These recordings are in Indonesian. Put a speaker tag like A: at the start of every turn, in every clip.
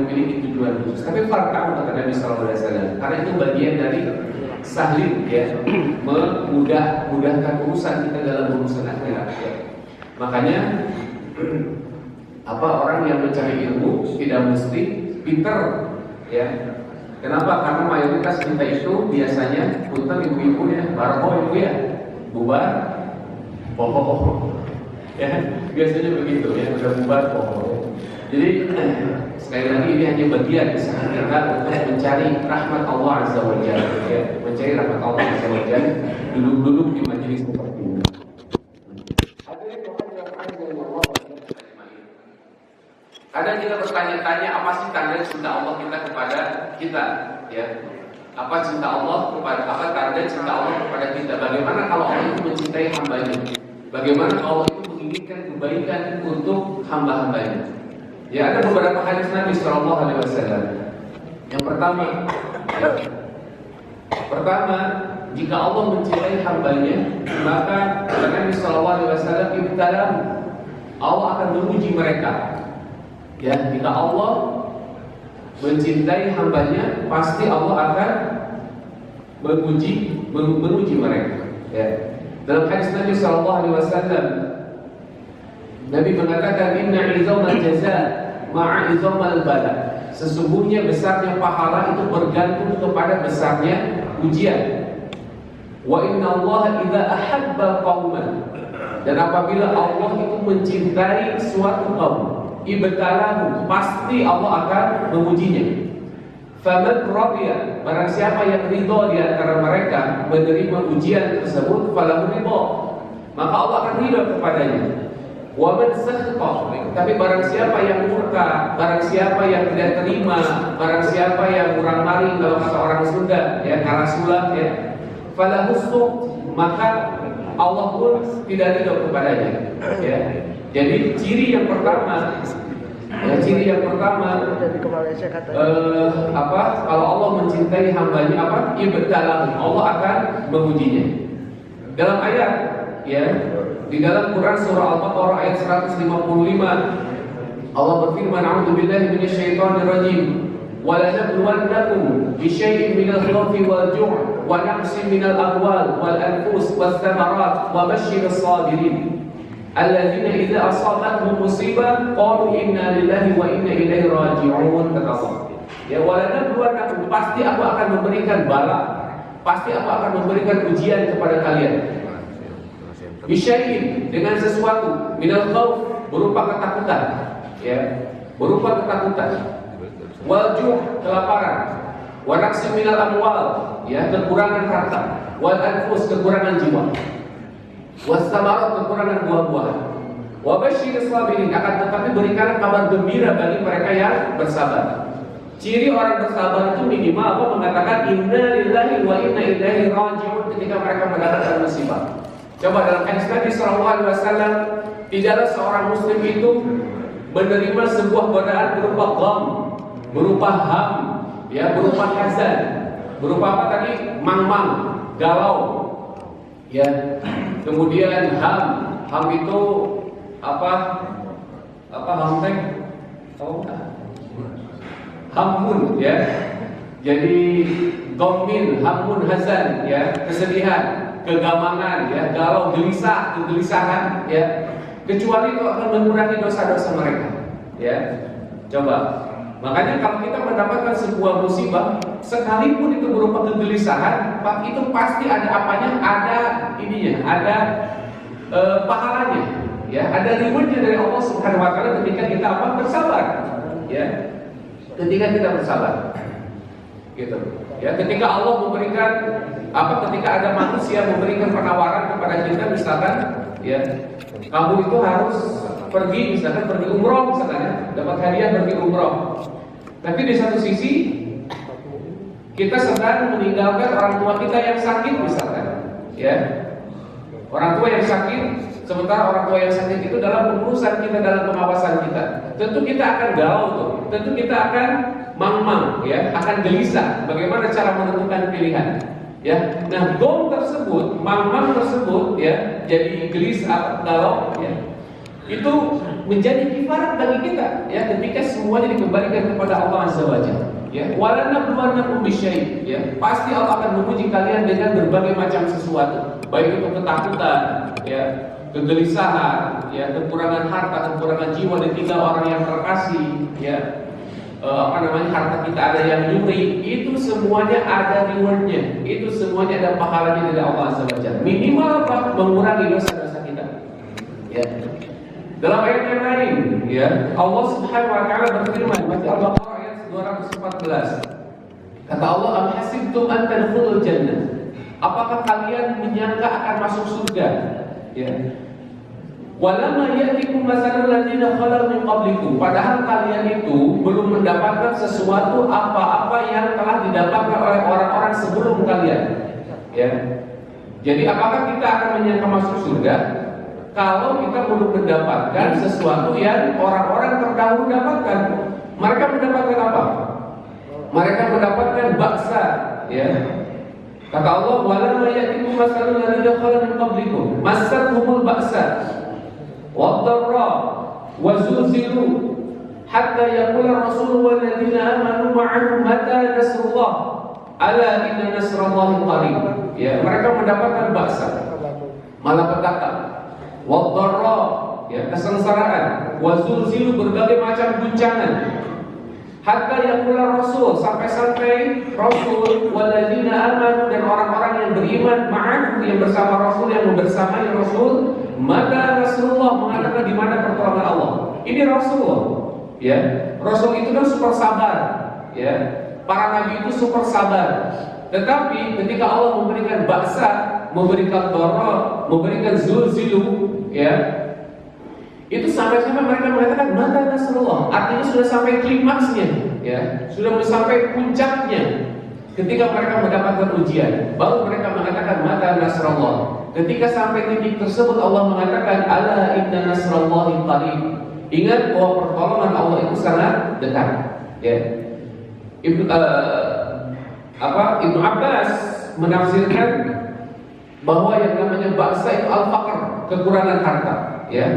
A: memiliki tujuan khusus. Tapi farka'u kata Nabi sallallahu alaihi wasallam, karena itu bagian dari sahlin ya, memudahkan urusan kita dalam urusan akhirat ya. Makanya orang yang mencari ilmu tidak mesti pinter ya. Kenapa? Karena mayoritas kita itu biasanya punten ibu-ibu ya, barbo ibu ya, bubar poho ya, biasanya begitu ya, udah bubar poho ya. Jadi sekali lagi ini hanya bagian usaha kita untuk mencari rahmat Allah Azza wa Jalla ya, mencari rahmat Allah Azza wa Jalla, duduk-duduk di majelis seperti ini. Kadang kita bertanya-tanya apa sih tanda cinta Allah kita kepada kita ya? Apa cinta Allah kepada tanda cinta Allah kepada kita? Bagaimana kalau Allah itu mencintai hambanya? Bagaimana kalau Allah itu menginginkan kebaikan untuk hamba-hambanya? Ya, ada beberapa hadis Nabi Sallallahu Alaihi Wasallam. Yang pertama, jika Allah mencintai hambanya, maka Nabi Sallallahu Alaihi Wasallam ibtalam, Allah akan menguji mereka. Ya, jika Allah mencintai hambanya, pasti Allah akan menguji mereka. Ya. Dalam hadis Nabi Sallallahu Alaihi Wasallam, Nabi mengatakan inna izamal jaza ma'a izamal bala. Sesungguhnya besarnya pahala itu bergantung kepada besarnya ujian. Wa inna Allah idza ahabba qauman, dan apabila Allah itu mencintai suatu kaum, ibtalahu, pasti Allah akan mengujinya. Faman radiya, barang siapa yang ridha di antara mereka menerima ujian tersebut, falahu ridha, maka Allah akan ridha kepadanya. Wa man sakhata, tapi barang siapa yang murka, barang siapa yang tidak terima, barang siapa yang kurang maling, kalau kata orang Sunda ya, karasulah ya, falahu suq, maka Allah pun tidak ridha kepadanya ya. Jadi ciri yang pertama, kalau Allah mencintai hambanya ibtalahu, Allah akan mengujinya. Dalam ayat ya, di dalam Quran surah Al-Baqarah ayat 155, Allah berfirman, a'udzubillahi minasyaitonir rajim, wa lanabluwannakum bisyai'in minal khawfi wal ju' wa naqsin minal amwal wal anfus wath thamarat wa basyyiris sabirin alladzina idza asabatuhum musibah qalu inna lillahi wa inna ilaihi raji'un. Kata Allah ya, walanabluwannakum, pasti aku akan memberikan bala, pasti aku akan memberikan ujian kepada kalian. Bisyai'in, dengan sesuatu, minal khauf, berupa ketakutan ya, berupa ketakutan, wal ju', kelaparan, wa naqsin minal amwal ya, kekurangan harta, wal anfus, kekurangan jiwa, wasamarat, kekurangan buah-buahan, wa basyiris sabirin, akan tetapi berikan kabar gembira bagi mereka yang bersabar. Ciri orang bersabar itu minimal apa? Mengatakan inna lillahi wa inna ilaihi raji'un ketika mereka mendapatkan musibah. Coba dalam hadis Nabi sallallahu alaihi wasallam, tidaklah seorang muslim itu menerima sebuah godaan berupa gham, berupa ham, ya, berupa hazan, berupa apa tadi? Mang-mang, galau, ya. Kemudian ham itu apa ham teh? Hamun ya. Jadi ghamin, hamun, hazan ya, kesedihan, kegamangan ya, galau, gelisah, kegelisahan ya. Kecuali itu akan mengurangi dosa-dosa mereka ya. Coba. Makanya kalau kita mendapatkan sebuah musibah, sekalipun itu berupa kegelisahan, itu pasti ada apanya? Ada ininya, ada pahalanya ya, ada rewardnya dari Allah Subhanahu wa taala ketika kita bersabar ya. Ketika kita bersabar gitu ya, ketika Allah memberikan ketika ada manusia memberikan penawaran kepada kita, misalkan ya, kamu itu harus pergi umroh misalkan ya, dapat hadiah pergi umroh. Tapi di satu sisi kita sedang meninggalkan orang tua kita yang sakit misalkan ya, orang tua yang sakit, sementara orang tua yang sakit itu dalam pengurusan kita, dalam pengawasan kita. Tentu kita akan galau tuh, tentu kita akan mang-mang ya, akan gelisah. Bagaimana cara menentukan pilihan ya? Nah, gom tersebut, mang-mang tersebut ya, jadi gelisah, galau ya. itu menjadi kifarat bagi kita ya ketika semuanya dikembalikan kepada Allah Azza wa Jalla. Ya, walanabluwannakum bisyai', ya. Pasti Allah akan menguji kalian dengan berbagai macam sesuatu, baik itu ketakutan, ya, kegelisahan, ya, kekurangan harta, kekurangan jiwa, ditinggal orang yang terkasih, ya. Harta kita ada yang nyuri, itu semuanya ada rewardnya, itu semuanya ada pahalanya dari Allah Azza wa Jalla. Minimal apa? Mengurangi dosa-dosa kita. Ya. Dalam ayat yang lain, ya, Allah Subhanahu wa taala berfirman, baca Al-Baqarah ayat 214. Kata Allah, "Am hasibtum an tadkhulul jannah?" Apakah kalian menyangka akan masuk surga? Ya. Walamma ya'tikum masalul ladzina khalau min qablikum. Padahal kalian itu belum mendapatkan sesuatu apa-apa yang telah didapatkan oleh orang-orang sebelum kalian. Ya. Jadi apakah kita akan menyangka masuk surga kalau kita belum mendapatkan sesuatu yang orang-orang terdahulu dapatkan? Mereka mendapatkan apa? Mereka mendapatkan baksa, ya. Kata Allah, walamma ya'tikum masalul ladzina khalau min qablikum massatuhumul ba'sa wad-dharra wa zulzilu hatta yaqula ar-rasul wal ladzina amanu ma'ahu mata nasrullah ala inna nasrallahi qarib. Ya, mereka mendapatkan baksa, malapetaka, wad-dharra, ya, kesengsaraan, wa zulzilu, berbagai macam guncangan. Hatta yaqula rasul, sampai-sampai rasul wal ladzina amanu, dan orang-orang yang beriman ma'ahu, yang bersama rasul, yang membersamai rasul, maka Rasulullah mengatakan di mana pertolongan Allah. Ini Rasulullah, ya. Rasul itu kan super sabar, ya. Para nabi itu super sabar. Tetapi ketika Allah memberikan baksa, memberikan dharra, memberikan zulzilu, ya, itu sampai-sampai mereka mengatakan mata Rasulullah, artinya sudah sampai klimaksnya, ya, sudah sampai puncaknya. Ketika mereka mendapatkan ujian, baru mereka mengatakan mata Nasrullah. Ketika sampai titik tersebut, Allah mengatakan ala inna nasrallahi qarib. Ingat bahwa pertolongan Allah itu sangat dekat. Ya. Ibnu Abbas menafsirkan bahwa yang namanya baksa itu al-faqr, kekurangan harta. Ya.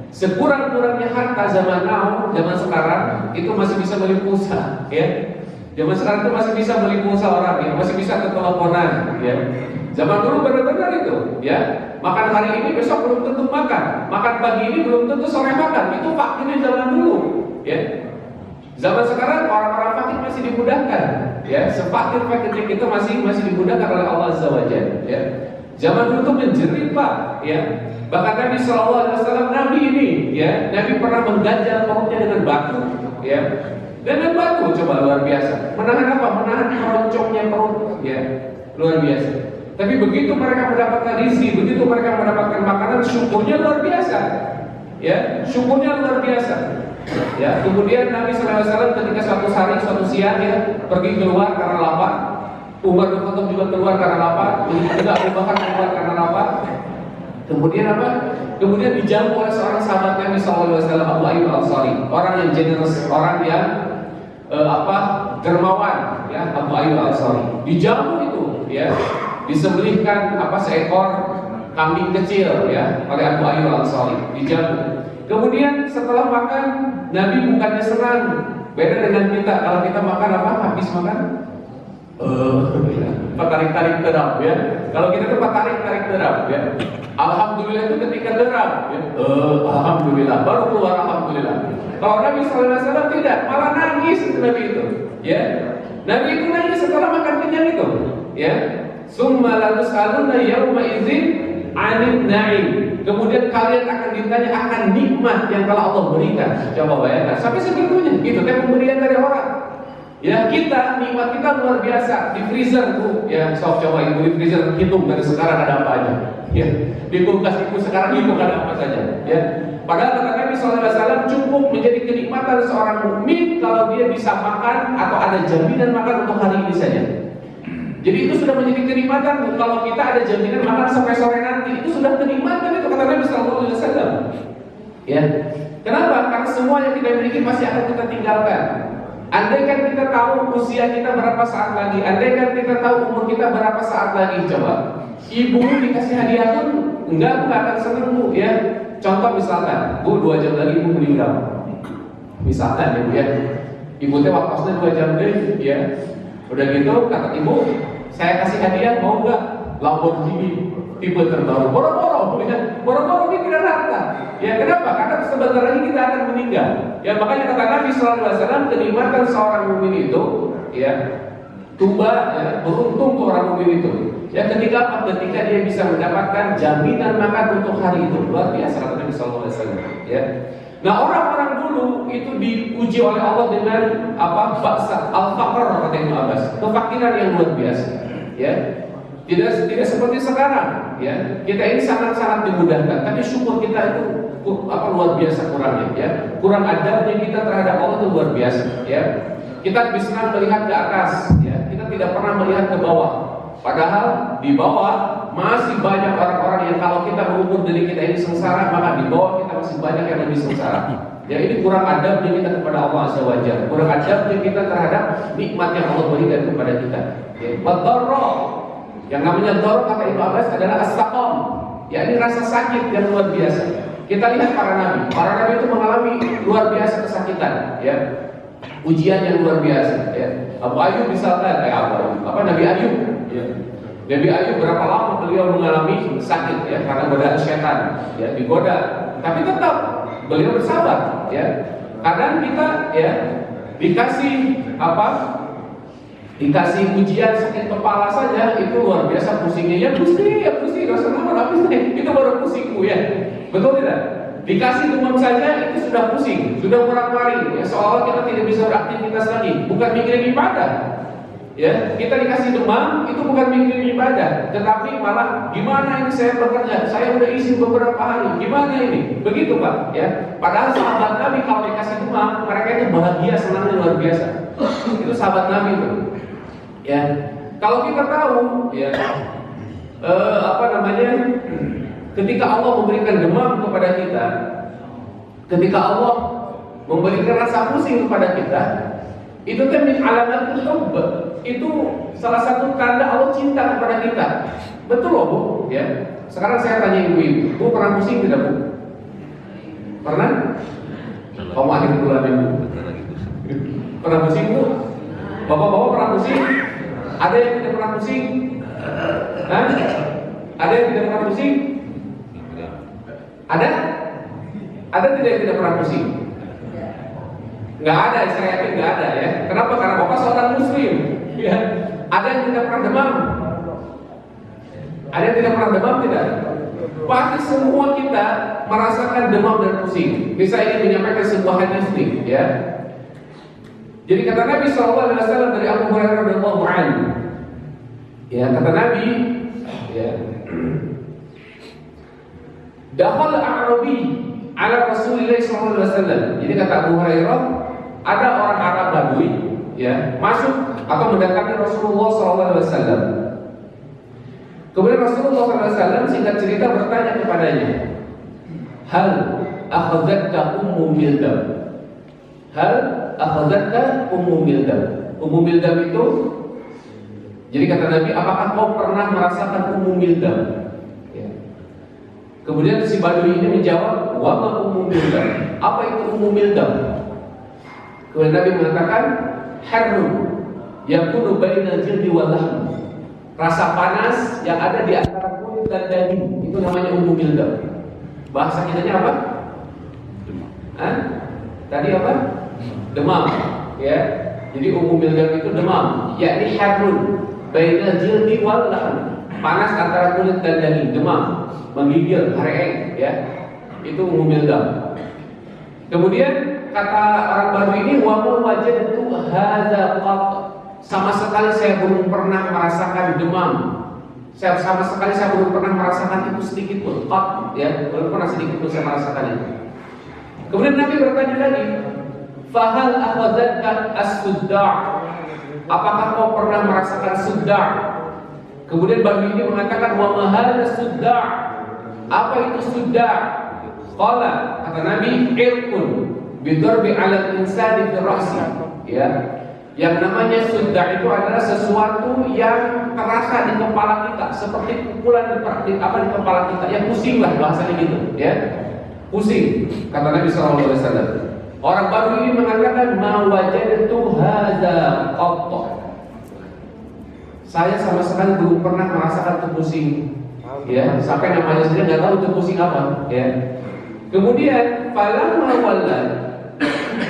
A: Sekurang-kurangnya harta zaman now, zaman sekarang itu masih bisa beli pulsa. Ya. Zaman sekarang itu masih bisa beli pulsa orang, ya, masih bisa keteleponan, ya. Zaman dulu benar-benar itu, ya. Makan hari ini besok belum tentu makan, makan pagi ini belum tentu sore makan. Itu fakirnya zaman dulu, ya. Zaman sekarang orang-orang fakir masih dimudahkan, ya. Sefakir-fakirnya kita masih dimudahkan oleh Allah Azza wa Jalla, ya. Zaman dulu itu menjerit, Pak, ya. Bahkan Nabi SAW, Nabi ini, ya, Nabi pernah mengganjal perutnya dengan batu, ya. Dengan batu, coba, luar biasa. Menahan apa? Menahan keroncongnya perut, ya, luar biasa. Tapi begitu mereka mendapatkan rizki, begitu mereka mendapatkan makanan, syukurnya luar biasa, ya, syukurnya luar biasa. Ya, kemudian Nabi SAW ketika suatu siang, ya, pergi keluar karena lapar. Umar bin Khattab juga keluar karena lapar. Juga Abu Bakar keluar karena lapar. Kemudian apa? Kemudian dijamu oleh seorang sahabat Nabi SAW, Abu Ayyub Al-Ansari, orang yang generous, orang yang dermawan, ya, Abu Ayyub Al-Ansari. Dijamu itu, ya, disembelihkan seekor kambing kecil, ya, oleh Abu Ayyub Al-Ansari. Dijamu. Kemudian setelah makan, Nabi bukannya senang. Beda dengan kita, kalau kita makan habis makan, tarik-tarik derap, ya. Kalau kita tuh tarik-tarik derap, ya. Alhamdulillah itu ketika derap, ya. Alhamdulillah, baru keluar alhamdulillah. Kalau Nabi SAW tidak, malah nangis itu Nabi itu, ya. Nabi itu nangis setelah makan kenyang itu, ya. Summa latus'aluna yauma idzin 'anil na'im. Kemudian kalian akan ditanya akan nikmat yang telah Allah berikan. Coba bayangkan, sampai segitunya. Itu kan pemberian dari orang. Ya, kita nikmat kita luar biasa. Di freezer tuh, ya, coba ibu di freezer hitung dari sekarang ada apa aja. Ya, di kulkas ibu sekarang hitung ada apa saja. Ya, padahal kata Nabi SAW cukup menjadi kenikmatan seorang mukmin kalau dia bisa makan atau ada jaminan makan untuk hari ini saja. Jadi itu sudah menjadi kenikmatan. Kalau kita ada jaminan makan sampai sore nanti, itu sudah kenikmatan, itu kata Nabi SAW. Ya, kenapa? Karena semua yang kita miliki pasti akan kita tinggalkan. Andaikan kita tahu usia kita berapa saat lagi, andaikan kita tahu umur kita berapa saat lagi, coba. Ibu dikasih hadiah pun enggak akan senang, Bu, ya. contoh misalkan, Bu 2 jam lagi Ibu meninggal. Misalkan ya Bu ya. Ibu teh waktunya 2 jam deh ya. Udah gitu kata Ibu, saya kasih hadiah mau nggak? Lamborghini tipe terbaru. Boro-boro ya. Boro-boro pikiran harta. Ya kenapa? Karena sebentar lagi kita akan meninggal. Ya makanya kata Nabi sallallahu alaihi wasallam, kenikmatan seorang mukmin itu ya tuba ya, beruntung ke orang mukmin itu. Ya ketika dia bisa mendapatkan jaminan makan untuk hari itu. Luar biasa kata Nabi sallallahu alaihi wasallam ya. Nah orang-orang dulu itu diuji oleh Allah dengan apa? Baksa al-faqr kata Ibnu Abbas, kefakiran yang luar biasa ya. Tidak seperti sekarang ya. Kita ini sangat-sangat dimudahkan, tapi syukur kita itu apa luar biasa kurangnya ya. Kurang adabnya kita terhadap Allah itu luar biasa ya. Kita bisa melihat ke atas ya. Kita tidak pernah melihat ke bawah. Padahal di bawah masih banyak orang-orang yang kalau kita mengukur diri kita ini sengsara, maka di bawah kita masih banyak yang lebih sengsara. Ya ini kurang adabnya kita kepada Allah Azza wa Jalla. Kurang adabnya kita terhadap nikmat yang Allah berikan kepada kita. Ya, yang namanya dhar kata Ibnu Abbas adalah as-saqam. Ya ini rasa sakit yang luar biasa. Kita lihat para nabi itu mengalami luar biasa kesakitan, ya. Ujian yang luar biasa, ya. Abu Ayyub misalkan, Nabi Ayyub, ya. Nabi Ayyub berapa lama beliau mengalami sakit, ya, karena godaan setan, ya, digoda. Tapi tetap beliau bersabar, ya. Kadang kita, ya, dikasih dikasih ujian sakit kepala saja itu luar biasa pusingnya. Ya pusing, rasa habis nih. Itu baru pusingku ya. Betul tidak? Dikasih demam saja itu sudah pusing, sudah marah-marah. Ya seolah kita tidak bisa beraktivitas lagi. Bukan mikirin ibadah. Ya, kita dikasih demam itu bukan mikirin ibadah, tetapi malah gimana ini saya bekerja, saya udah isi beberapa hari, gimana ini? Begitu Pak. Ya. Padahal sahabat Nabi kalau dikasih demam, mereka itu bahagia, senangnya luar biasa. Itu sahabat Nabi itu. Ya, kalau kita tahu, ya, ketika Allah memberikan demam kepada kita, ketika Allah memberikan rasa pusing kepada kita, itu min alamat taubat. Itu salah satu tanda Allah cinta kepada kita. Betul loh Bu, ya. Sekarang saya tanya ibu-ibu, Bu pernah pusing tidak Bu? Pernah? Kamu akhir bulan Ibu. Pernah pusing Bu? Bapak-bapak pernah pusing? Ada yang tidak pernah pusing? Hah? Ada yang tidak pernah pusing? Ada? Ada tidak pernah pusing? Nggak ada, saya yakin nggak ada ya. Kenapa? Karena Bapak seorang Muslim. Ya. Ada yang tidak pernah demam? Ada yang tidak pernah demam tidak? Pasti semua kita merasakan demam dan pusing. Bisa ini menyampaikan sebuah hadis nih, ya. Jadi kata Nabi SAW dari Abu Hurairah radhiyallahu anhu, ya kata Nabi, ya, dakhal Arabi ala Rasulillah SAW. Jadi kata Abu Hurairah, ada orang Arab Badui, ya, masuk atau mendatangi Rasulullah SAW. Kemudian Rasulullah SAW singkat cerita bertanya kepadanya, hal akhadzatka ummu mildam? Hal akhadzatka ummu mildam? Ummu mildam itu, jadi kata Nabi, apakah kau pernah merasakan ummu mildam? Ya. Kemudian si Badui ini menjawab, wa ma ummu mildam? Apa itu ummu mildam? Kemudian Nabi mengatakan, harrun yakunu bainal jildi wal lahm. Rasa panas yang ada di antara kulit dan daging, itu namanya ummu mildam. Bahasa kitanya apa? Demam. Tadi apa? Demam, ya. Jadi ummu mildam itu demam, yakni harrun bainal jildi wal lahm. Panas antara kulit dan daging, demam, menggigil, hareeng, ya. Itu ummu mildam. Kemudian kata orang baru ini, wa ma wajadtu hadza qat. Sama sekali saya belum pernah merasakan demam. Sama sekali saya belum pernah merasakan itu sedikit pun. Qat, ya, belum pernah sedikit pun saya merasakan itu. Kemudian Nabi bertanya lagi, fahal akhadzatka as-sudda'? Apakah kau pernah merasakan sudda'? Kemudian baru ini mengatakan, wa ma hadza sudda'? Apa itu sudda'? Qala, kata Nabi, irqun bidarbi 'ala al-insani fi ra'si. Ya. Yang namanya sudda' itu adalah sesuatu yang terasa di kepala kita, seperti pukulan di kepala kita, yang pusing lah bahasanya gitu, ya. pusing, kata Nabi SAW. Orang baru ini mengatakan ma wajadtu hadza qatta. Saya sama sekali belum pernah merasakan itu pusing. Ya, sampai namanya sendiri nggak tahu itu pusing apa. Ya. Kemudian falamma walla,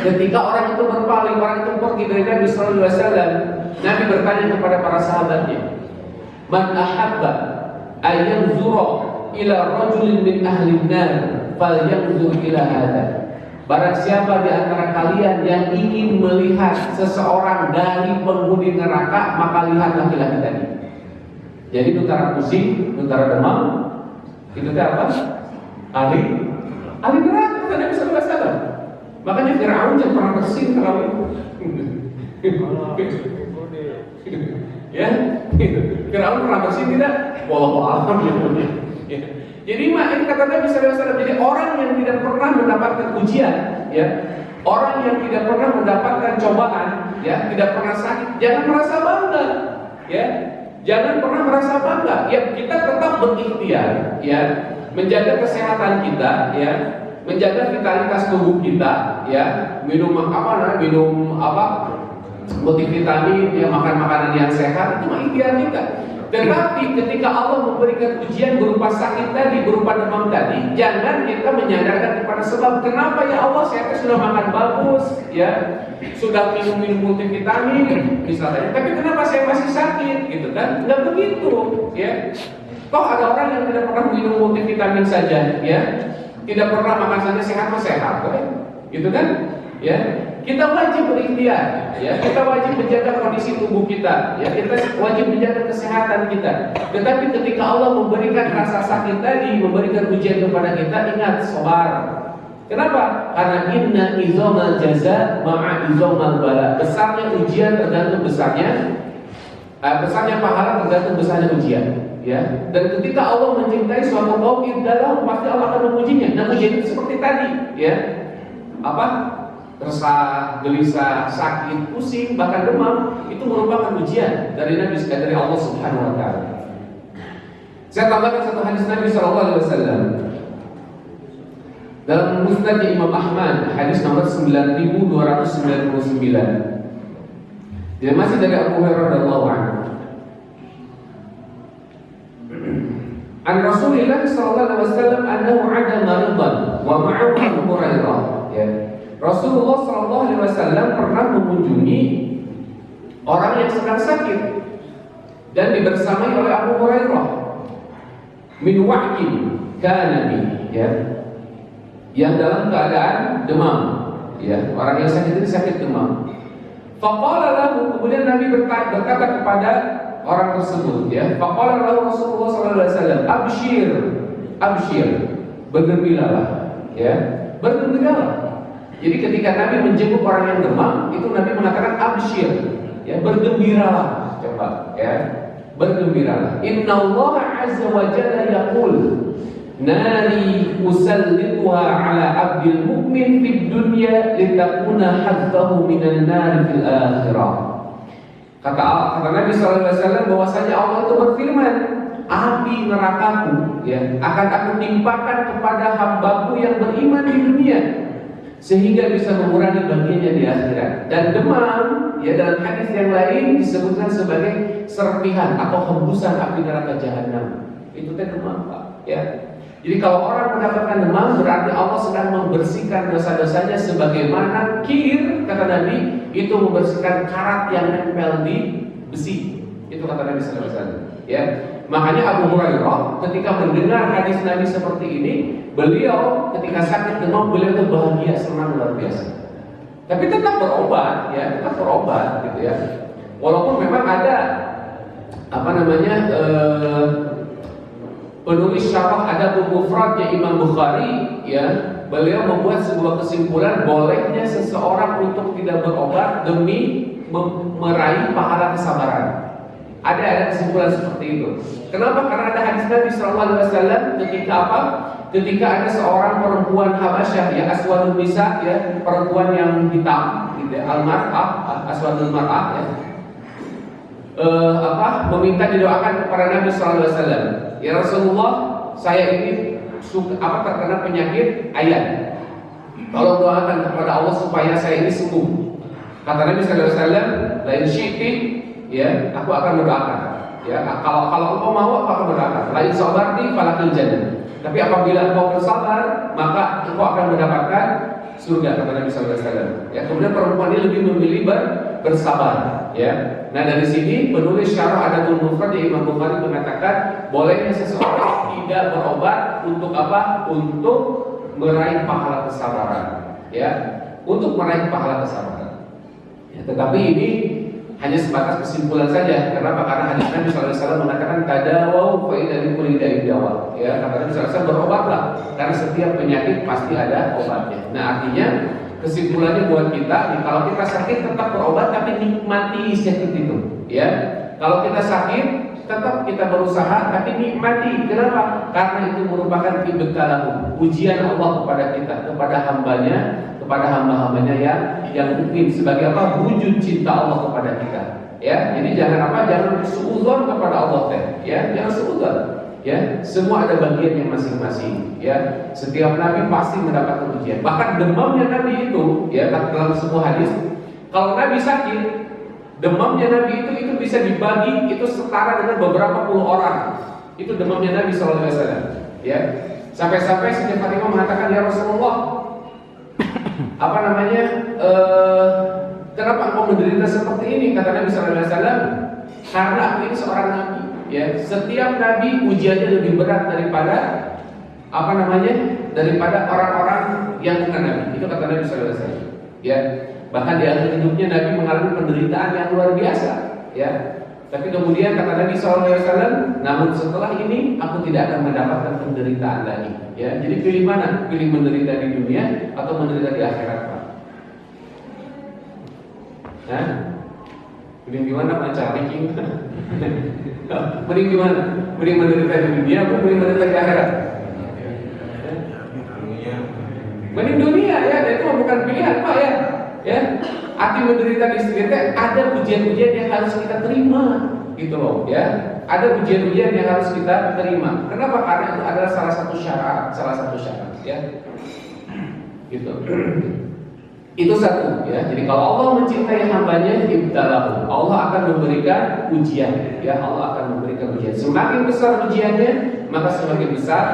A: ketika orang itu berpaling, orang itu pergi dari Nabi SAW, Nabi bertanya kepada para sahabatnya, man ahabba ayanzura ila rajulin min ahli an-nar falyanzur ila hadha. Barang siapa di antara kalian yang ingin melihat seseorang dari penghuni neraka, maka lihatlah laki-laki tadi. Jadi utara pusing, utara demam, itu apa? Ahli neraka, kata Nabi SAW. Makanya Fir'aun jangan pernah bersin kalau ya, Fir'aun pernah bersin tidak? Wallahu a'lam. Jadi ini kata Nabi SAW. Jadi orang yang tidak pernah mendapatkan ujian, ya, orang yang tidak pernah mendapatkan cobaan, ya, tidak pernah sakit, jangan merasa bangga, ya, jangan pernah merasa bangga. Ya, kita tetap berikhtiar, ya, menjaga kesehatan kita, ya, menjaga vitalitas tubuh kita, ya, minum multivitamin, ya, makan makanan yang sehat, itu ikhtiar kita. Tetapi ketika Allah memberikan ujian berupa sakit tadi, berupa demam tadi, jangan kita menyandarkan kepada sebab. Kenapa ya Allah, saya sudah makan bagus, ya, sudah minum multivitamin misalnya, tapi kenapa saya masih sakit, gitu kan? Nggak begitu, ya. Toh ada orang yang tidak pernah minum multivitamin saja, ya, tidak pernah makan saja sehat, gitu kan? Ya, kita wajib berikhtiar, ya, kita wajib menjaga kondisi tubuh kita, ya, kita wajib menjaga kesehatan kita. Tetapi ketika Allah memberikan rasa sakit tadi, memberikan ujian kepada kita, ingat, sabar. Kenapa? Karena inna izomal jaza ma'a izomal bala. Besarnya ujian tergantung besarnya pahala tergantung besarnya ujian, ya. Dan ketika Allah mencintai suatu kaum dalam, pasti Allah akan mengujinya. Nah, ujian itu seperti tadi, ya, resah, gelisah, sakit, pusing, bahkan demam, itu merupakan ujian dari Allah Subhanahu wa taala. Saya tambahkan satu hadis Nabi SAW dalam Musnad Imam Ahmad, hadis nomor 9299. Dia masih dari Abu Hurairah radhiyallahu anhu. An Rasulillah sallallahu alaihi wasallam annahu 'ada maridan wa ma'ahu Abu Hurairah, ya. Rasulullah SAW pernah mengunjungi orang yang sedang sakit dan dibersamai oleh Abu Hurairah min wa'kin kana bi, ya, yang dalam keadaan demam, ya, orang yang sakit itu sakit demam. Faqala lahu, kemudian Nabi berkata kepada orang tersebut, ya, faqala lahu Rasulullah SAW, abshir, bergembiralah, ya, bergembiralah. Jadi ketika Nabi menjenguk orang yang demam, itu Nabi mengatakan abshir, ya, bergembiralah, coba, ya, bergembiralah. Inna Allah azza wa jalla yaqul nari usallituha ala abdil mu'min fid dunya litakuna hadzahu minan nar fil akhirah. Kata Nabi SAW bahwasanya Allah itu berfirman, api nerakaku, ya, akan aku timpakan kepada hambaku yang beriman di dunia, sehingga bisa mengurangi bagiannya di akhirat. Dan demam, ya, dalam hadis yang lain disebutkan sebagai serpihan atau hembusan api neraka jahanam. Itu demam, Pak, ya. Jadi kalau orang mendapatkan demam, berarti Allah sedang membersihkan dosa-dosanya, sebagaimana kir, kata Nabi, itu membersihkan karat yang nempel di besi. Itu kata Nabi SAW, ya. Makanya Abu Hurairah ketika mendengar hadis Nabi seperti ini, beliau ketika sakit demam, beliau itu bahagia, senang luar biasa. Tapi tetap berobat, ya, gitu ya. Walaupun memang ada penulis syarah Adabul Mufradnya Imam Bukhari, ya, beliau membuat sebuah kesimpulan bolehnya seseorang untuk tidak berobat demi meraih pahala kesabaran. Ada kesimpulan seperti itu. Kenapa? Karena ada hadis Nabi SAW ketika ada seorang perempuan Habasyah, ya, aswadun nisa, ya, perempuan yang hitam, gitu, al-mar'ah, aswadul mar'ah, ya, meminta didoakan kepada Nabi SAW. Ya Rasulullah, saya ini terkena penyakit ayan. Tolong doakan kepada Allah supaya saya ini sembuh. Kata Nabi sallallahu alaihi wasallam, "La in syi'ti," ya, aku akan mendoakan. Ya, kalau engkau mau aku akan mendoakan. "La in sabarti falakil jannah." Tapi apabila engkau bersabar, maka engkau akan mendapatkan surga, kata Nabi sallallahu alaihi wasallam. Ya, kemudian perempuan ini lebih memilih bersabar, ya. Nah, dari sini penulis Syarah Adabul Mufrad Imam Bukhari mengatakan bolehnya seseorang tidak berobat untuk apa? Untuk meraih pahala kesabaran, ya, untuk meraih pahala kesabaran. Ya, tetapi ini hanya sebatas kesimpulan saja. Karena hadis Nabi SAW mengatakan tadawau fa inna likulli da'in dawa. Ya, kata Nabi SAW, berobatlah karena setiap penyakit pasti ada obatnya. Nah, artinya kesimpulannya buat kita, kalau kita sakit tetap berobat tapi nikmati sakit itu, ya. Kalau kita sakit tetap kita berusaha tapi nikmati. Kenapa? Karena itu merupakan ibtalahu, ujian Allah kepada kita, kepada hambanya, kepada hamba-hambanya yang mungkin sebagai apa? Wujud cinta Allah kepada kita. Ya, jadi jangan suudzon kepada Allah teh. Ya, jangan suudzon. Ya, semua ada bagiannya masing-masing. Ya, setiap nabi pasti mendapatkan ujian. Bahkan demamnya nabi itu, ya, dalam sebuah hadis, kalau nabi sakit, demamnya nabi itu bisa dibagi, itu setara dengan beberapa puluh orang. Itu demamnya Nabi SAW. Ya, sampai-sampai Siti Fatimah mengatakan, ya Rasulullah, kenapa engkau menderita seperti ini? Kata Nabi SAW, karena aku ini seorang nabi. Ya, setiap nabi ujiannya lebih berat daripada daripada orang-orang yang bukan nabi. Itu kata Nabi SAW. Ya, bahkan di akhir hidupnya Nabi mengalami penderitaan yang luar biasa. Ya, tapi kemudian kata Nabi SAW, namun setelah ini aku tidak akan mendapatkan penderitaan lagi. Ya, jadi pilih mana? Pilih menderita di dunia atau menderita di akhirat, Pak? Nah, pilih gimana Pak? Cari mending gimana? Mending menderita di dunia atau mending menderita di akhirat? Mending dunia, ya. Dan itu bukan pilihan, Pak, ya. Ya, arti menderita di sini ada ujian-ujian yang harus kita terima, gitu loh, ya. Ada ujian-ujian yang harus kita terima. Kenapa? Karena itu adalah salah satu syarat, ya. Gitu. Itu satu, ya. Jadi kalau Allah mencintai hambanya, ibtalahu, Allah akan memberikan ujian, ya. Allah akan memberikan ujian. Semakin besar ujiannya, maka semakin besar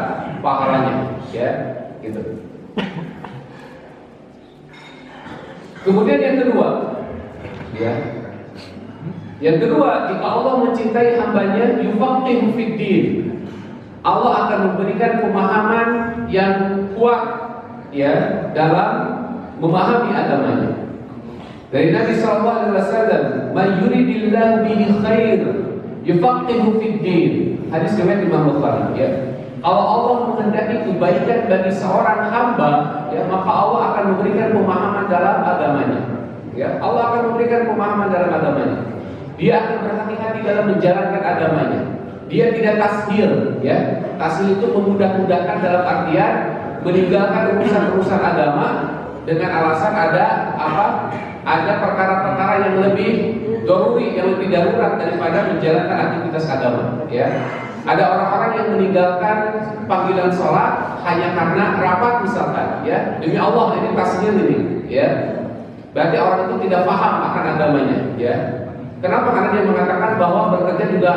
A: pahalanya, ya. Gitu. Kemudian yang kedua, ya. Yang kedua, jika Allah mencintai hambanya, yufaqihu fid din. Allah akan memberikan pemahaman yang kuat, ya, dalam memahami agamanya. Dari Nabi SAW, "Man yuridillahu bihi khair, yufaqihu fid din." Hadis riwayat Imam Bukhari, ya. Kalau Allah menghendaki kebaikan bagi seorang hamba, ya, maka Allah akan memberikan pemahaman dalam agamanya. Ya, Allah akan memberikan pemahaman dalam agamanya. Dia akan berhati-hati dalam menjalankan agamanya. Dia tidak tashir, ya. Tashir itu memudah-mudahkan dalam artian meninggalkan urusan-urusan agama dengan alasan ada apa? Ada perkara-perkara yang lebih daruri, yang lebih darurat daripada menjalankan aktivitas agama, ya. Ada orang-orang yang meninggalkan panggilan sholat hanya karena rapat misalkan, ya. Demi Allah, ini tasnya ini, ya. Berarti orang itu tidak paham akan agamanya, ya. Kenapa? Karena dia mengatakan bahwa bekerja juga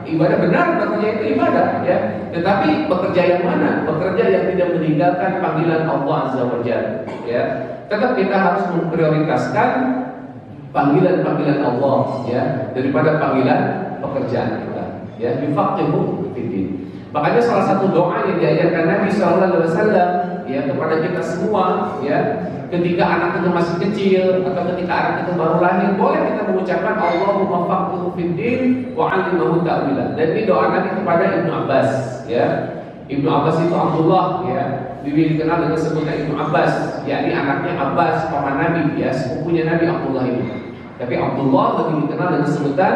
A: ibadah, benar, bekerja itu ibadah, ya. Tetapi bekerja yang mana? Bekerja yang tidak meninggalkan panggilan Allah Azza wa Jalla, ya. Tetap kita harus memprioritaskan panggilan-panggilan Allah, ya, daripada panggilan pekerjaan kita. Ya, yufaqihu fiddin. Makanya salah satu doa yang diajarkan Nabi SAW, ya, kepada kita semua, ya, ketika anak itu masih kecil atau ketika anak itu baru lahir, boleh kita mengucapkan Allahumma faqihu fiddin wa 'allimhu ta'wila. Dan ini doa Nabi kepada Ibnu Abbas, ya. Ibnu Abbas itu Abdullah, ya, dikenal dengan sebutan Ibnu Abbas, yakni anaknya Abbas, paman Nabi, ya, sepupunya Nabi Abdullah ini. Tapi Abdullah lebih dikenal dengan sebutan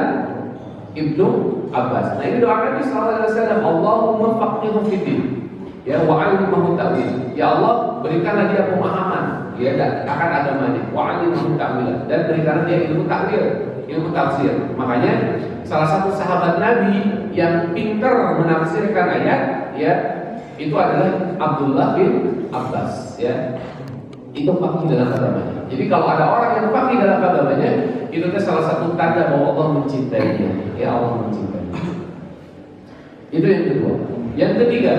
A: Ibnu Abbas. Nah, ini doa Nabi SAW, Allahumma faqihu fiddin, ya, wa 'allimhu ta'wil. Ya Allah, berikanlah dia pemahaman, ya, akan agamanya, wa 'allimhu ta'wil, dan berikanlah dia ilmu takwil, ilmu tafsir. Makanya salah satu sahabat Nabi yang pintar menafsirkan ayat, ya, itu adalah Abdullah bin Abbas, ya. Itu faqih dalam agamanya. Jadi kalau ada orang yang faqih dalam agamanya, itu salah satu tanda bahwa Allah mencintainya. Ya, Allah mencintainya. Itu yang kedua. Yang ketiga,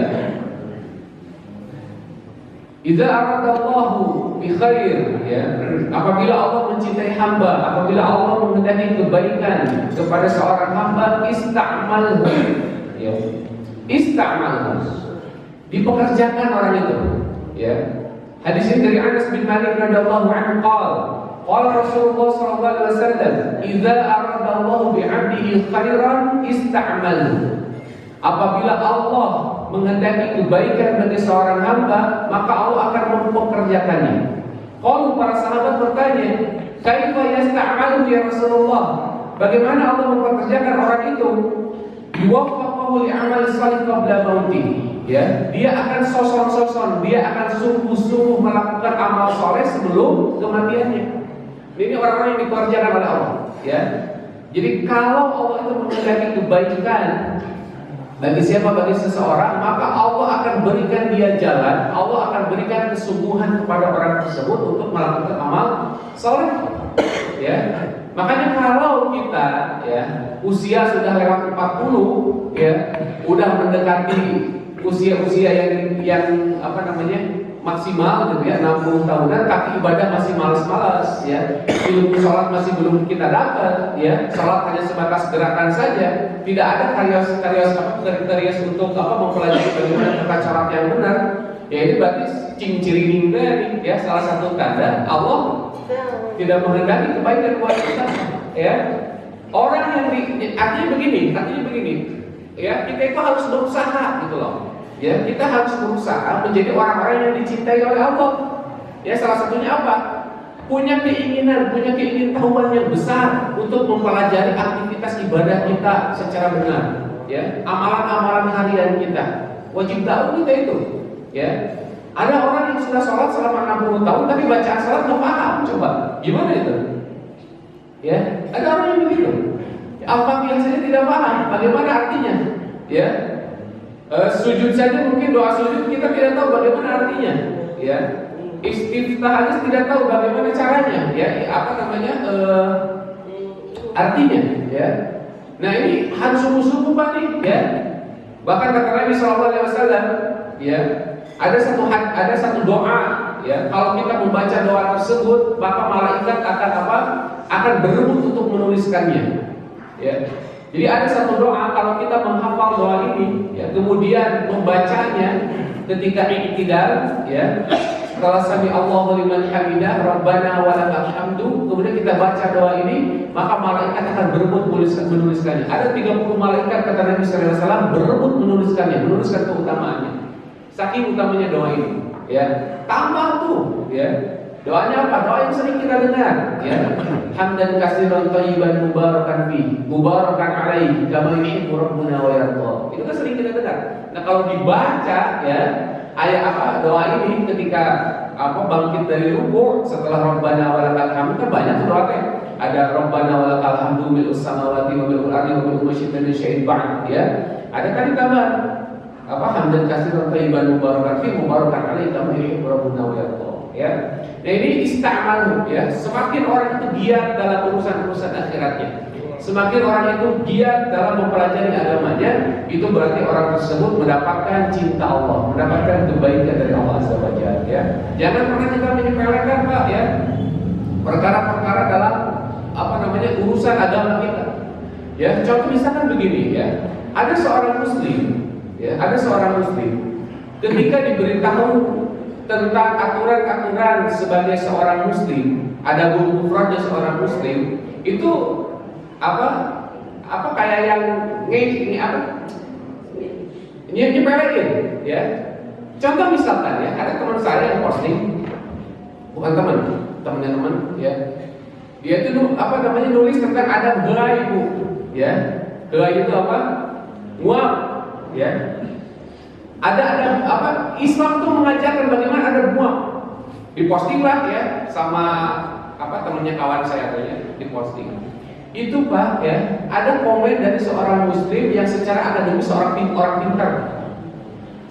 A: idza aradallahu bi khair, ya. Apabila Allah mencintai hamba, apabila Allah menghendaki kebaikan kepada seorang hamba, ista'malhu. Ya. Ista'malhu. Dipekerjakan orang itu, ya. Hadis ini dari Anas bin Malik radhiyallahu anhu qala Rasulullah sallallahu alaihi wasallam, "Idza aradallahu bi 'abdihi khairan ista'malhu." Apabila Allah menghendaki kebaikan bagi seorang hamba, maka Allah akan mempekerjakannya. Kalau para sahabat bertanya, "Kaifa yasta'malu ya Rasulullah?" Bagaimana Allah mempekerjakan orang itu? Yuwaffaqahu li'amali shalih qabla mautih. Ya, dia akan soson-soson, dia akan sungguh-sungguh melakukan amal soleh sebelum kematiannya. Ini orang-orang yang dipekerjakan oleh Allah, ya. Jadi kalau Allah itu menghendaki kebaikan bagi siapa, bagi seseorang, maka Allah akan berikan dia jalan, Allah akan berikan kesungguhan kepada orang tersebut untuk melakukan amal soleh, ya. Makanya kalau kita, ya, usia sudah lewat 40, ya, udah mendekati usia-usia yang apa namanya maksimal gitu ya, 60 tahunan, tapi ibadah masih malas-malas, ya, ilmu sholat masih belum kita dapat, ya, sholat hanya sebatas gerakan saja, tidak ada kriteria untuk apa mempelajari bagaimana tata cara yang benar, ya, ini berarti ciri dari, ya, salah satu tanda Allah tidak menghendaki kebaikan buat kita, ya. Orang yang artinya begini, ya, kita itu harus berusaha gitu loh. Ya, kita harus berusaha menjadi orang-orang yang dicintai oleh Allah. Ya, salah satunya apa? Punya keinginan tahuan yang besar untuk mempelajari aktivitas ibadah kita secara benar. Ya, amalan-amalan harian kita. Wajib tahu kita itu. Ya, ada orang yang sudah sholat selama 60 tahun tapi bacaan sholat nggak paham. Coba, gimana itu? Ya, ada orang yang begitu. Al-Fatihah saja tidak paham, bagaimana artinya? Ya. Sujud saja mungkin doa sujud kita tidak tahu bagaimana artinya, ya. Istiftah aja tidak tahu bagaimana caranya, ya. Apa namanya artinya, ya. Nah, ini harus sungguh-sungguh Pak nih, ya. Bahkan kata Nabi SAW, ya, ada satu doa, ya. Kalau kita membaca doa tersebut, maka malaikat akan apa? Akan berebut untuk menuliskannya, ya. Jadi ada satu doa, kalau kita menghafal doa ini, ya, kemudian membacanya ketika i'tidal, ya, setelah sami Allahu liman hamidah, Rabbana wa lakal hamdu, kemudian kita baca doa ini, maka malaikat akan berebut menuliskannya. Ada 30 malaikat kata Nabi sallallahu alaihi wasallam berebut menuliskan keutamaannya. Saking utamanya doa ini, ya. Tambah tuh, ya. Doanya apa? Doa yang sering kita dengar, ya. Hamdan katsiran thayyiban mubarakan fi, mubarakan alaihi, kama yuhibbu rabbuna wa yarda. Itu kan sering kita dengar. Nah, kalau dibaca, ya, ayat apa doa ini ketika apa bangkit dari ruku setelah Rabbana wa lakal hamdu, kan banyak tuh doanya. Ada Rabbana wa lakal hamdu mil'us samawati wa mil'ul ardi wa mil'u ma syi'ta min syai'in ba'd, ya. Ada kan tambahan apa hamdan katsiran thayyiban mubarakan fi, mubarakan alaihi, kama yuhibbu rabbuna wa yarda. Ya, nah ini ista'malu, ya. Semakin orang itu giat dalam urusan akhiratnya, semakin orang itu giat dalam mempelajari agamanya, itu berarti orang tersebut mendapatkan cinta Allah, mendapatkan kebaikan dari Allah Azza wa Jalla, ya. Jangan pernah kita menyepelekan, Pak, ya, perkara-perkara dalam apa namanya urusan agama kita. Ya, contoh misalkan begini, ya. Ada seorang muslim, ya, ketika diberitahu tentang aturan-aturan sebagai seorang muslim, ada kufrannya seorang muslim, itu apa kayak yang ini apa? Nyepelein, ya. Contoh misalkan, ya, ada teman saya yang posting, bukan temannya teman, ya. Dia itu apa namanya nulis tentang adab gerai, Bu, ya. Gerai itu apa? Muab, ya. Ada apa? Islam tuh mengajarkan bagaimana ada muak. Diposting lah, ya, sama apa temennya kawan saya tanya, diposting. Itu Pak, ya, ada komen dari seorang muslim yang secara akademis orang pintar.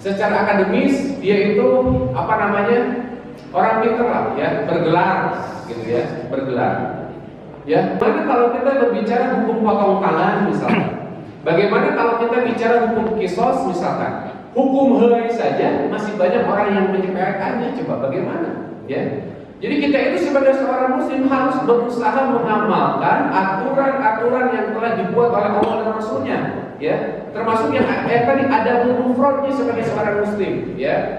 A: secara akademis dia itu apa namanya, orang pintar lah ya, bergelar gitu ya, bergelar. Ya, bagaimana kalau kita berbicara hukum potong tangan misalnya? Bagaimana kalau kita bicara hukum kisos misalkan? Hukum helai saja masih banyak orang yang menyepelekannya. Coba bagaimana? Ya. Jadi kita itu sebagai seorang muslim harus berusaha mengamalkan aturan-aturan yang telah dibuat oleh Allah dan Rasulnya. Ya, termasuk yang tadi ada mufradnya sebagai seorang muslim. Ya,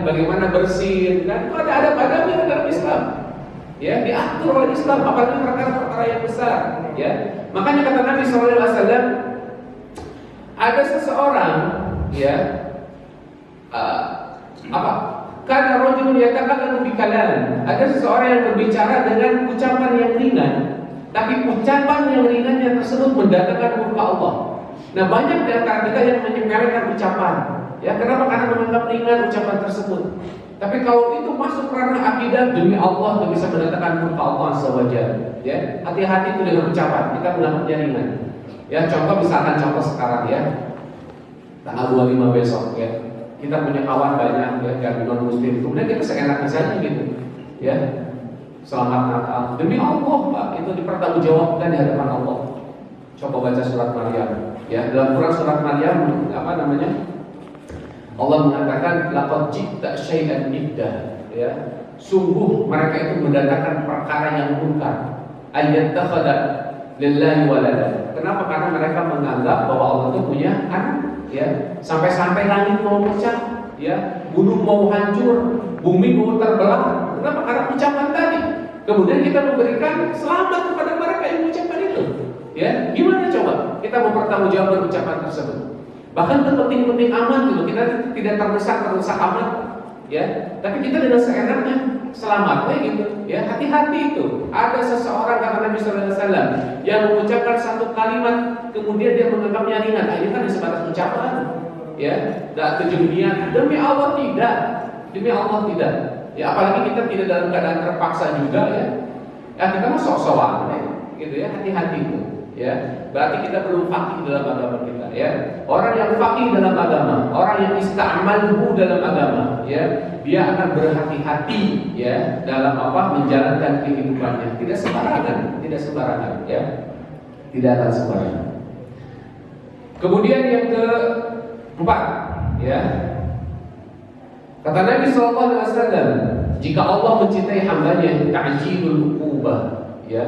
A: bagaimana bersin, dan itu ada adab-adabnya dalam Islam. Ya, diatur oleh Islam, apalagi perkara-perkara yang besar. Ya, makanya kata Nabi SAW, ada seseorang, ya, karena rajulun yatakallamu bikalam, ada seseorang yang berbicara dengan ucapan yang ringan, tapi ucapan yang ringannya tersebut mendatangkan murka Allah. Nah, banyak di antara kita yang menyepelekan ucapan. Ya, kenapa? Karena menganggap ringan ucapan tersebut. Tapi kalau itu masuk ranah akidah, demi Allah itu bisa mendatangkan murka Allah SWT. Ya, hati-hati itu dengan ucapan. Kita menganggapnya ringan. Ya, contoh misalkan contoh sekarang ya, tanggal 25 besok ya, kita punya kawan banyak ya, yang non muslim, kemudian kita seenaknya saja gitu. Ya, selamat Natal. Demi Allah Pak, itu dipertanggungjawabkan di hadapan Allah. Coba baca surat Maryam. Ya, dalam Quran surat Maryam apa namanya? Allah mengatakan laqad ji'ta syai'an iddah, ya. Sungguh mereka itu mendatangkan perkara yang munkar. Ayyattakhadha lillahi walada. Kenapa? Karena mereka menganggap bahwa Allah itu punya anak, ya. Sampai-sampai langit mau pecah, ya. Gunung mau hancur, bumi mau terbelah. Kenapa? Karena ucapan tadi. Kemudian kita memberikan selamat kepada mereka yang mengucapkan itu. Ya, gimana coba kita mempertanggungjawabkan ucapan tersebut? Bahkan terpenting-penting amat gitu, kita tidak terdesak amat, ya. Tapi kita dengan seenaknya selamatnya gitu, ya. Hati-hati itu. Ada seseorang kata Nabi SAW yang mengucapkan satu kalimat, kemudian dia menganggapnya ringan. Ini kan sebatas ucapan, ya. Dan tujuan niat. Demi Allah tidak, demi Allah tidak. Ya, apalagi kita tidak dalam keadaan terpaksa juga, ya. Ya kita mah sok-sokan, gitu ya. Hati-hati itu. Ya, berarti kita belum faqih dalam agama kita, ya. Orang yang faqih dalam agama, orang yang ista'malhu dalam agama, ya, dia akan berhati-hati, ya, dalam apa menjalankan kehidupannya. Tidak sembarangan, ya. Tidak akan sembarangan. Kemudian yang keempat, ya. Kata Nabi SAW, jika Allah mencintai hambanya, ta'jilul uqubah, ya.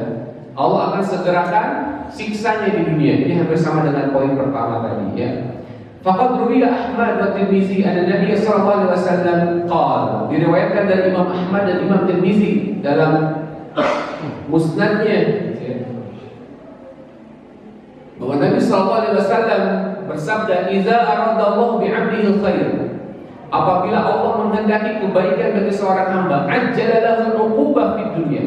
A: Allah akan segerakan siksanya di dunia. Ini hampir sama dengan poin pertama tadi, ya. Faqad ruwiya Ahmad wa Tirmizi anna Nabi sallallahu alaihi wasallam qala, diriwayatkan dari Imam Ahmad dan Imam Tirmizi dalam musnadnya, ya, bahwa Nabi sallallahu alaihi wasallam bersabda, "Idza arada Allah bi 'abdihi al-khair." Apabila Allah menghendaki kebaikan bagi seorang hamba, ajjala lahu al-'uqubah fid dunya.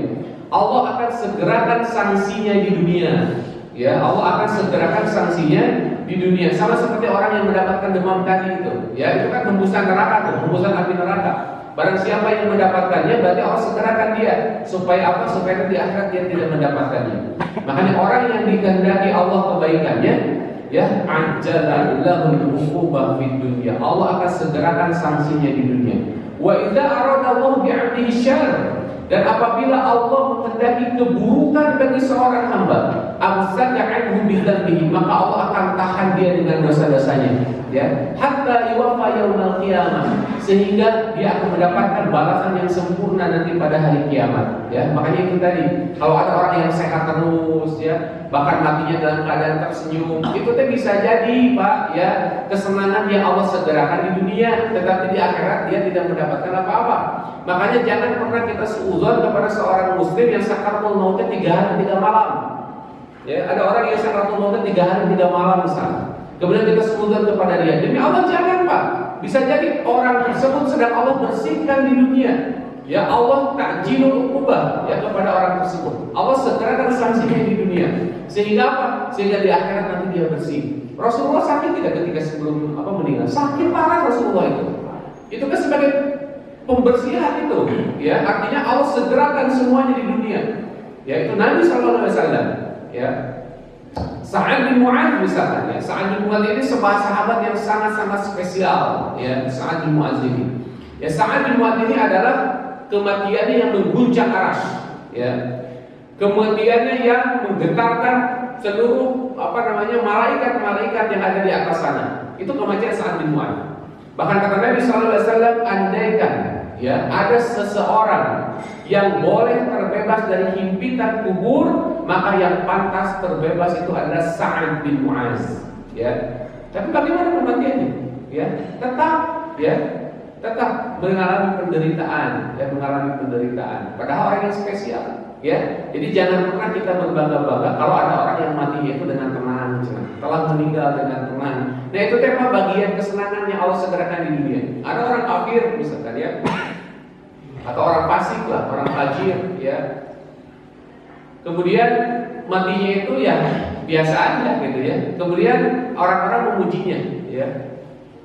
A: Allah akan segerakan sanksinya di dunia. Ya, Allah akan segerakan sanksinya di dunia. Sama seperti orang yang mendapatkan demam tadi itu. Ya, itu kan hembusan neraka tuh, hembusan api neraka. Barang siapa yang mendapatkannya, berarti Allah segerakan dia. Supaya apa? Supaya di akhirat dia tidak mendapatkannya. Makanya orang yang dikehendaki Allah kebaikannya, ya, ajjalallahu uqubah fid dunya. Allah akan segerakan sanksinya di dunia. Wa idza arada Allah bi 'abdihi syarr, dan apabila Allah menghendaki keburukan bagi seorang hamba, amsaka 'anhu bi dzambihi, maka Allah akan tahan dia dengan dosa-dosanya, ya, hatta yuwaffa yaumil qiyamah, sehingga dia akan mendapatkan balasan yang sempurna nanti pada hari kiamat, ya. Makanya itu tadi, kalau ada orang yang sehat terus, ya, bahkan matinya dalam keadaan tersenyum, itu teh bisa jadi, Pak, ya, kesenangan yang Allah segerakan di dunia, tetapi di akhirat dia tidak mendapatkan apa-apa. Makanya jangan pernah kita suudzon kepada seorang muslim yang sakaratul mautnya 3 hari 3 malam. Ya, ada orang yang sakaratul mautnya 3 hari 3 malam misalnya. Kemudian kita suudzon kepada dia. Demi Allah jangan, Pak. Bisa jadi orang tersebut sedang Allah bersihkan di dunia. Ya, Allah ta'jilul uqubah, ya, kepada orang tersebut. Allah segerakan sanksinya di dunia. Sehingga apa? Sehingga di akhirat nanti dia bersih. Rasulullah sakit tidak ketika sebelum meninggal? Sakit parah Rasulullah itu. Itu kan sebagai pembersihan itu, ya, artinya Allah segerakan semuanya di dunia, ya, itu Nabi SAW, ya. Sa'ad bin Mu'adz misalkan ya. Sa'ad bin Mu'adz ini sebuah sahabat yang sangat-sangat spesial ya, Sa'ad bin Mu'adz ini. Ya, Sa'ad bin Mu'adz ini adalah kematiannya yang mengguncang arsy ya. Kematiannya yang menggetarkan seluruh malaikat-malaikat yang ada di atas sana. Itu kematian Sa'ad bin Mu'adz. Bahkan kata Nabi sallallahu alaihi wasallam, andaikan ya ada seseorang yang boleh terbebas dari himpitan kubur, maka yang pantas terbebas itu adalah Sa'ad bin Mu'adz ya. Tapi bagaimana kematiannya? Ya, tetap mengalami penderitaan, padahal orang yang spesial ya. Jadi jangan pernah kita berbangga-bangga kalau ada orang yang mati itu dengan tenang, telah meninggal dengan tenang. Nah, itu tema bagian kesenangan yang Allah segerakan di dunia. Ada orang kafir misalkan ya, atau orang fasik lah, orang fajir ya. Kemudian matinya itu ya biasa aja gitu ya. Kemudian orang-orang memujinya ya.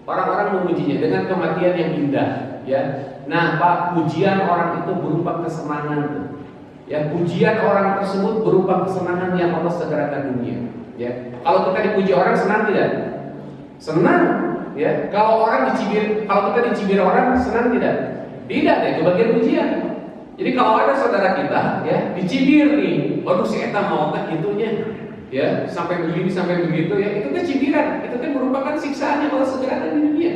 A: Orang-orang memujinya dengan kematian yang indah ya. Nah, Pak, pujian orang itu berupa kesenangan. Ya, pujian orang tersebut berupa kesenangan yang Allah segerakan dunia ya. Kalau kita dipuji orang senang tidak? Senang ya. Kalau kita dicibir orang senang tidak? Tidak, itu bagian pujian. Jadi kalau ada saudara kita ya dicibir nih, waduh si eta mau tak gitunya ya, sampai begini sampai begitu ya, itu kan cibiran, itu kan merupakan siksaan yang Allah segerakan di dunia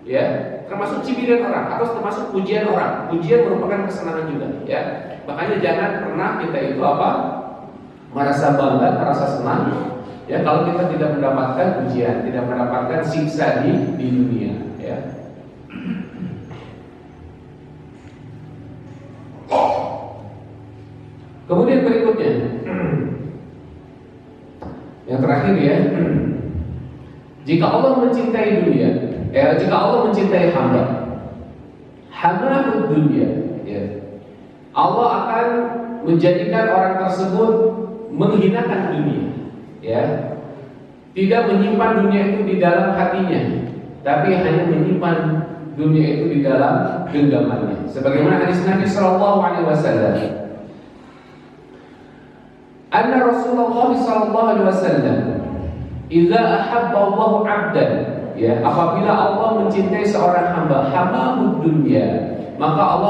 A: ya, termasuk cibiran orang atau termasuk pujian orang. Pujian merupakan kesenangan juga ya. Makanya jangan pernah kita itu merasa bangga, merasa senang ya kalau kita tidak mendapatkan pujian, tidak mendapatkan siksa di dunia ya. Kemudian berikutnya yang terakhir ya, jika Allah mencintai dunia, jika Allah mencintai hamba dunia, ya, Allah akan menjadikan orang tersebut menghinakan dunia, ya, tidak menyimpan dunia itu di dalam hatinya, tapi hanya menyimpan dunia itu di dalam genggamannya. Sebagaimana hadis Nabi Sallallahu Alaihi Wasallam, anna Rasulullah sallallahu alaihi wasallam idza ahabba Allah 'abdan, ya, apabila Allah mencintai seorang hamba dunya, maka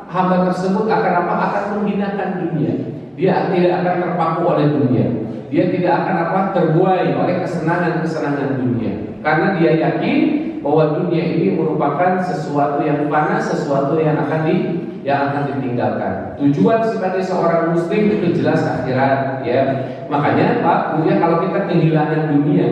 A: hamba tersebut akan menghinakan dunia. Dia tidak akan terpaku oleh dunia. Dia tidak akan terbuai oleh kesenangan-kesenangan dunia. Karena dia yakin bahwa dunia ini merupakan sesuatu yang panas, sesuatu yang akan ditinggalkan. Tujuan sebagai seorang muslim itu jelas akhirat, ya. Makanya Pak, kalau kita kehilangan dunia,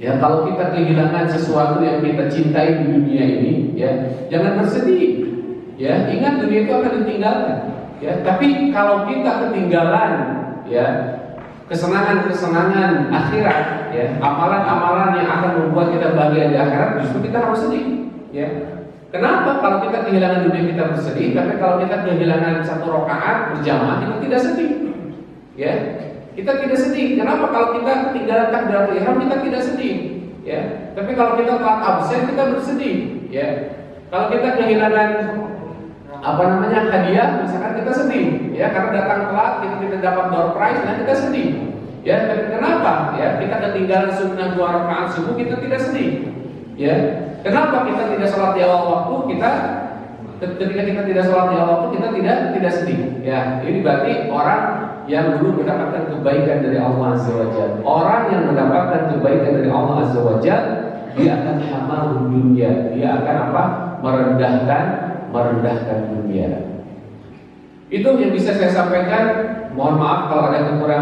A: ya, kalau kita kehilangan sesuatu yang kita cintai di dunia ini, ya, jangan bersedih. Ya, ingat dunia itu akan ditinggalkan. Ya, tapi kalau kita ketinggalan, ya, kesenangan-kesenangan akhirat, ya, amalan-amalan yang akan membuat kita bahagia di akhirat, justru kita harus sedih. Ya. Kenapa? Kalau kita kehilangan dunia kita bersedih, tapi kalau kita kehilangan satu rakaat berjamaah kita tidak sedih. Ya, kita tidak sedih. Kenapa? Kalau kita ketinggalan takbiratul ihram kita tidak sedih. Ya, tapi kalau kita telat absen kita bersedih. Ya, kalau kita kehilangan hadiah, misalkan kita sedih. Ya, karena datang telat kita tidak dapat door prize, nah kita sedih. Ya, tapi kenapa? Ya, kita ketinggalan sunnah 2 rakaat subuh kita tidak sedih. Ya, kenapa kita tidak sholat di awal waktu? Ketika kita tidak sholat di awal waktu kita tidak sedih. Ya, ini berarti orang yang dulu mendapatkan kebaikan dari Allah Azza wa Jalla. Orang yang mendapatkan kebaikan dari Allah Azza wa Jalla, dia akan hamalun dunia. Dia akan merendahkan dunia. Itu yang bisa saya sampaikan. Mohon maaf kalau ada kekurangan.